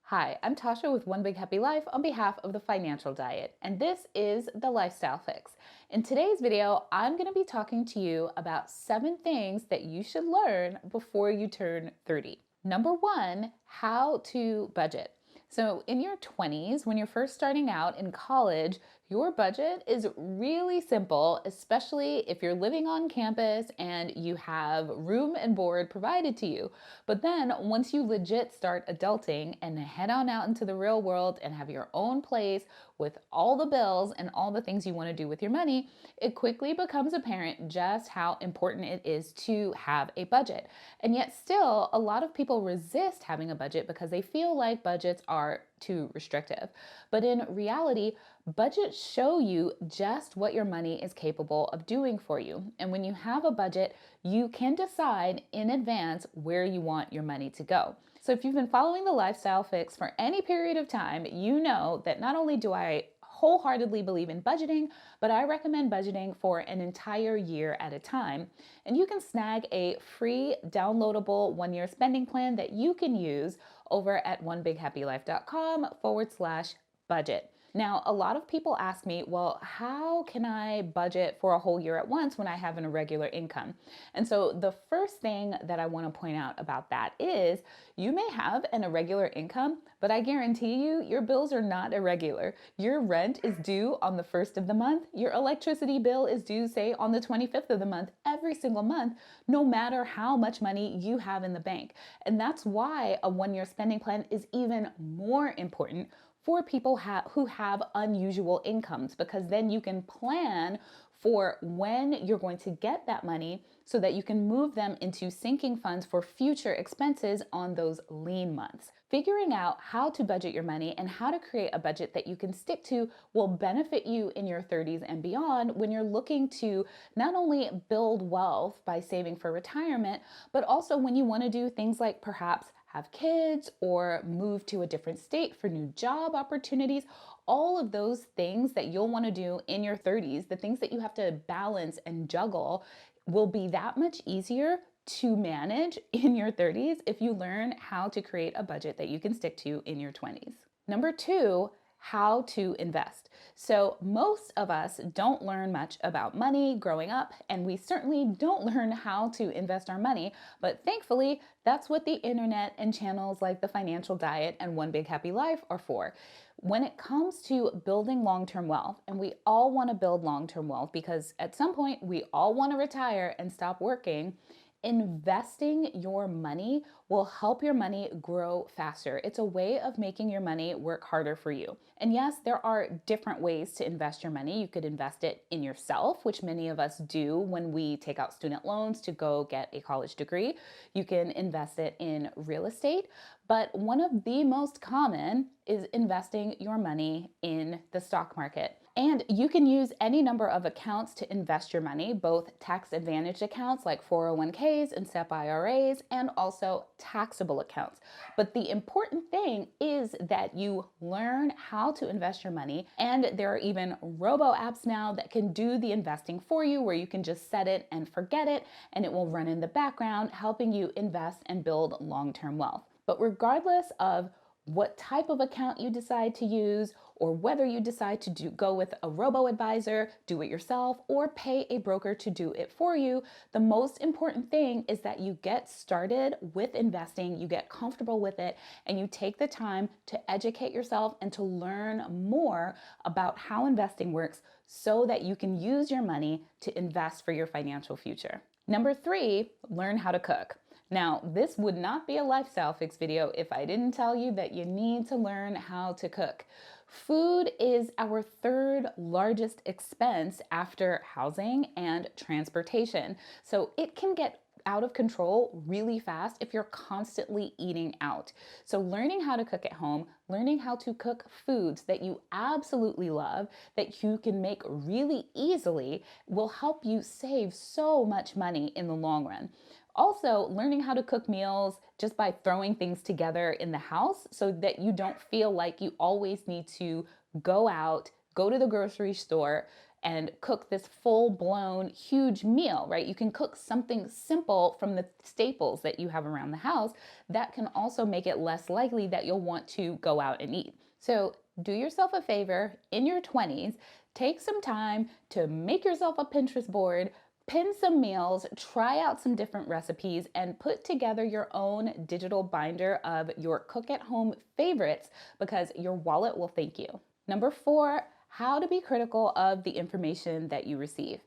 Hi, I'm Tasha with One Big Happy Life on behalf of the Financial Diet, and this is the Lifestyle Fix. In today's video, I'm going to be talking to you about 7 things that you should learn before you turn 30. Number 1, how to budget. So, in your 20s, when you're first starting out in college, your budget is really simple, especially if you're living on campus and you have room and board provided to you. But then once you legit start adulting and head on out into the real world and have your own place with all the bills and all the things you want to do with your money, it quickly becomes apparent just how important it is to have a budget. And yet, still, a lot of people resist having a budget because they feel like budgets are too restrictive. But in reality, budgets show you just what your money is capable of doing for you. And when you have a budget, you can decide in advance where you want your money to go. So if you've been following the Lifestyle Fix for any period of time, you know that not only do I wholeheartedly believe in budgeting, but I recommend budgeting for an entire year at a time. And you can snag a free downloadable 1-year spending plan that you can use over at onebighappylife.com/budget. Now, a lot of people ask me, well, how can I budget for a whole year at once when I have an irregular income? And so the first thing that I want to point out about that is you may have an irregular income, but I guarantee you your bills are not irregular. Your rent is due on the first of the month. Your electricity bill is due, say, on the 25th of the month, every single month, no matter how much money you have in the bank. And that's why a 1-year spending plan is even more important for people who have unusual incomes, because then you can plan for when you're going to get that money so that you can move them into sinking funds for future expenses on those lean months. Figuring out how to budget your money and how to create a budget that you can stick to will benefit you in your 30s and beyond when you're looking to not only build wealth by saving for retirement, but also when you want to do things like perhaps have kids or move to a different state for new job opportunities. All of those things that you'll want to do in your 30s, the things that you have to balance and juggle, will be that much easier to manage in your 30s if you learn how to create a budget that you can stick to in your 20s. Number 2, how to invest. So most of us don't learn much about money growing up, and we certainly don't learn how to invest our money, but thankfully that's what the internet and channels like the Financial Diet and One Big Happy Life are for. When it comes to building long-term wealth, and we all want to build long-term wealth because at some point we all want to retire and stop working, investing your money will help your money grow faster. It's a way of making your money work harder for you. And yes, there are different ways to invest your money. You could invest it in yourself, which many of us do when we take out student loans to go get a college degree. You can invest it in real estate. But one of the most common is investing your money in the stock market. And you can use any number of accounts to invest your money, both tax advantaged accounts like 401ks and SEP IRAs, and also taxable accounts. But the important thing is that you learn how to invest your money. And there are even robo apps now that can do the investing for you, where you can just set it and forget it, and it will run in the background, helping you invest and build long-term wealth. But regardless of what type of account you decide to use, or whether you decide to go with a robo-advisor, do it yourself, or pay a broker to do it for you, the most important thing is that you get started with investing, you get comfortable with it, and you take the time to educate yourself and to learn more about how investing works so that you can use your money to invest for your financial future. Number 3, learn how to cook. Now, this would not be a Lifestyle Fix video if I didn't tell you that you need to learn how to cook. Food is our 3rd largest expense after housing and transportation. So it can get out of control really fast if you're constantly eating out. So learning how to cook at home, learning how to cook foods that you absolutely love, that you can make really easily, will help you save so much money in the long run. Also, learning how to cook meals just by throwing things together in the house so that you don't feel like you always need to go out, go to the grocery store, and cook this full-blown huge meal, right? You can cook something simple from the staples that you have around the house that can also make it less likely that you'll want to go out and eat. So do yourself a favor in your 20s, take some time to make yourself a Pinterest board, pin some meals, try out some different recipes, and put together your own digital binder of your cook at home favorites because your wallet will thank you. Number 4, how to be critical of the information that you receive.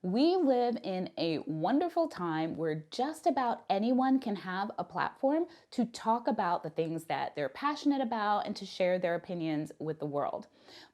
We live in a wonderful time where just about anyone can have a platform to talk about the things that they're passionate about and to share their opinions with the world.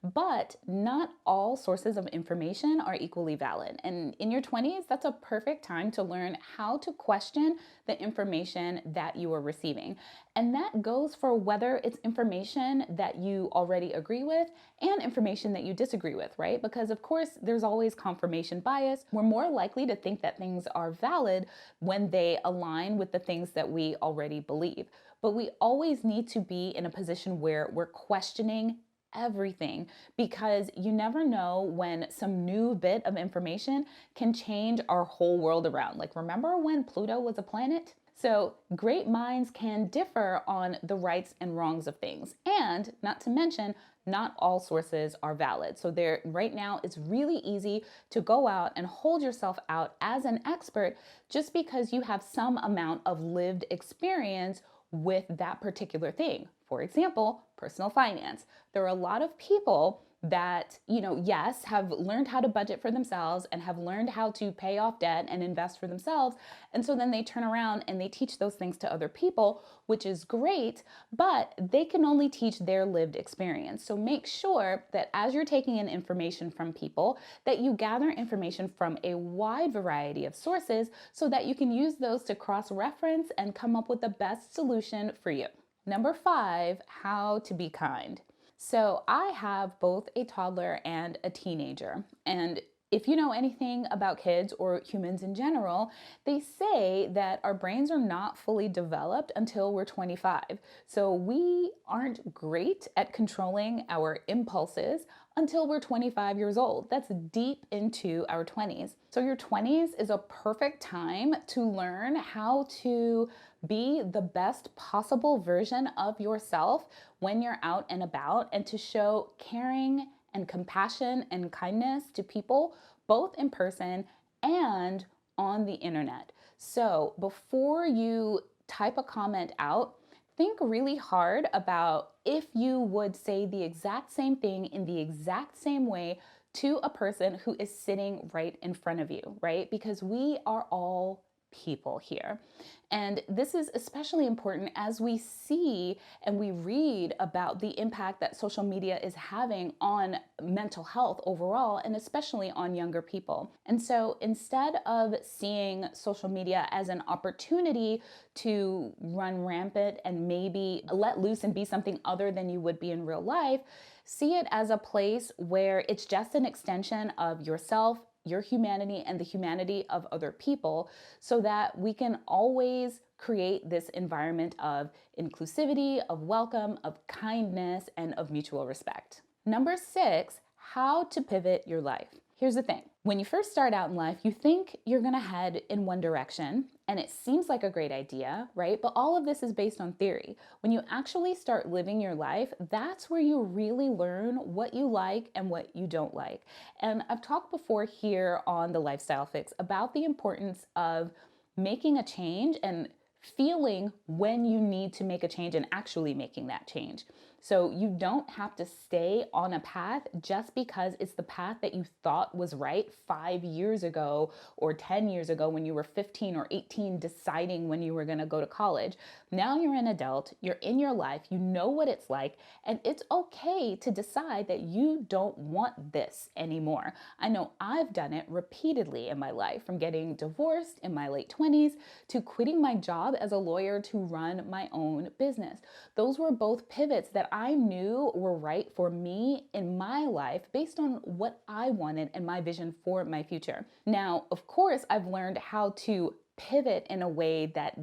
But not all sources of information are equally valid. And in your 20s, that's a perfect time to learn how to question the information that you are receiving. And that goes for whether it's information that you already agree with and information that you disagree with, right? Because of course, there's always confirmation bias. We're more likely to think that things are valid when they align with the things that we already believe. But we always need to be in a position where we're questioning everything because you never know when some new bit of information can change our whole world around. Like, remember when Pluto was a planet? So great minds can differ on the rights and wrongs of things. And not to mention, not all sources are valid. So there right now it's really easy to go out and hold yourself out as an expert just because you have some amount of lived experience with that particular thing. For example, personal finance. There are a lot of people that, yes, have learned how to budget for themselves and have learned how to pay off debt and invest for themselves. And so then they turn around and they teach those things to other people, which is great, but they can only teach their lived experience. So make sure that as you're taking in information from people, that you gather information from a wide variety of sources so that you can use those to cross-reference and come up with the best solution for you. Number 5, how to be kind. So I have both a toddler and a teenager. And if you know anything about kids or humans in general, they say that our brains are not fully developed until we're 25. So we aren't great at controlling our impulses until we're 25 years old. That's deep into our 20s. So your 20s is a perfect time to learn how to be the best possible version of yourself when you're out and about and to show caring and compassion and kindness to people, both in person and on the internet. So before you type a comment out, think really hard about if you would say the exact same thing in the exact same way to a person who is sitting right in front of you, right? Because we are all people here. And this is especially important as we see and we read about the impact that social media is having on mental health overall, and especially on younger people. And so instead of seeing social media as an opportunity to run rampant and maybe let loose and be something other than you would be in real life, see it as a place where it's just an extension of yourself, your humanity, and the humanity of other people, so that we can always create this environment of inclusivity, of welcome, of kindness, and of mutual respect. Number 6, how to pivot your life. Here's the thing. When you first start out in life, you think you're gonna head in one direction, and it seems like a great idea, right? But all of this is based on theory. When you actually start living your life, that's where you really learn what you like and what you don't like. And I've talked before here on the Lifestyle Fix about the importance of making a change and feeling when you need to make a change and actually making that change. So you don't have to stay on a path just because it's the path that you thought was right 5 years ago or 10 years ago when you were 15 or 18 deciding when you were going to go to college. Now you're an adult, you're in your life, you know what it's like, and it's okay to decide that you don't want this anymore. I know I've done it repeatedly in my life, from getting divorced in my late 20s to quitting my job as a lawyer to run my own business. Those were both pivots that I knew were right for me in my life based on what I wanted and my vision for my future. Now, of course, I've learned how to pivot in a way that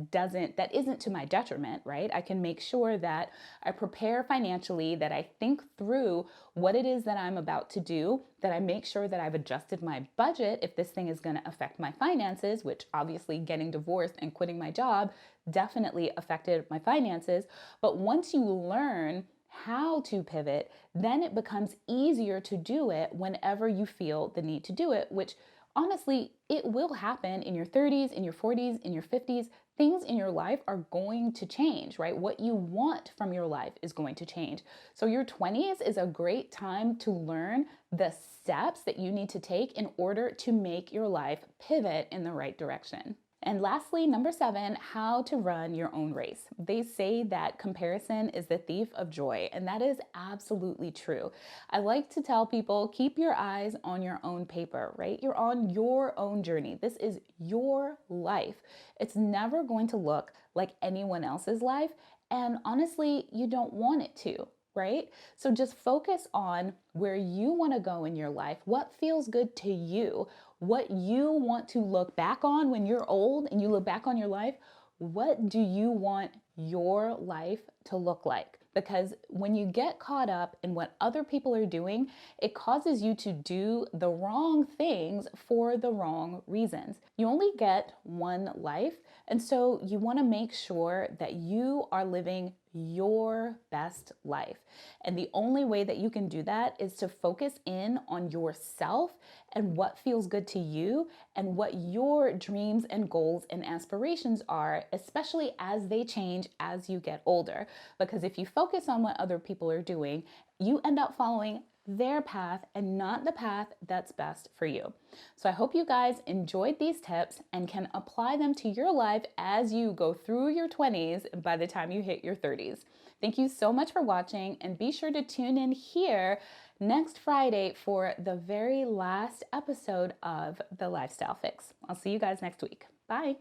isn't to my detriment, right? I can make sure that I prepare financially, that I think through what it is that I'm about to do, that I make sure that I've adjusted my budget if this thing is going to affect my finances, which obviously getting divorced and quitting my job definitely affected my finances. But once you learn how to pivot, then it becomes easier to do it whenever you feel the need to do it, which honestly, it will happen in your 30s, in your 40s, in your 50s. Things in your life are going to change, right? What you want from your life is going to change. So, your 20s is a great time to learn the steps that you need to take in order to make your life pivot in the right direction. And lastly, number 7, how to run your own race. They say that comparison is the thief of joy, and that is absolutely true. I like to tell people, keep your eyes on your own paper, right? You're on your own journey. This is your life. It's never going to look like anyone else's life, and honestly, you don't want it to. Right? So just focus on where you want to go in your life, what feels good to you, what you want to look back on when you're old and you look back on your life. What do you want your life to look like? Because when you get caught up in what other people are doing, it causes you to do the wrong things for the wrong reasons. You only get one life, and so you want to make sure that you are living your best life. And the only way that you can do that is to focus in on yourself and what feels good to you and what your dreams and goals and aspirations are, especially as they change as you get older. Because if you focus on what other people are doing, you end up following their path and not the path that's best for you. So I hope you guys enjoyed these tips and can apply them to your life as you go through your 20s by the time you hit your 30s. Thank you so much for watching, and be sure to tune in here next Friday for the very last episode of The Lifestyle Fix. I'll see you guys next week. Bye.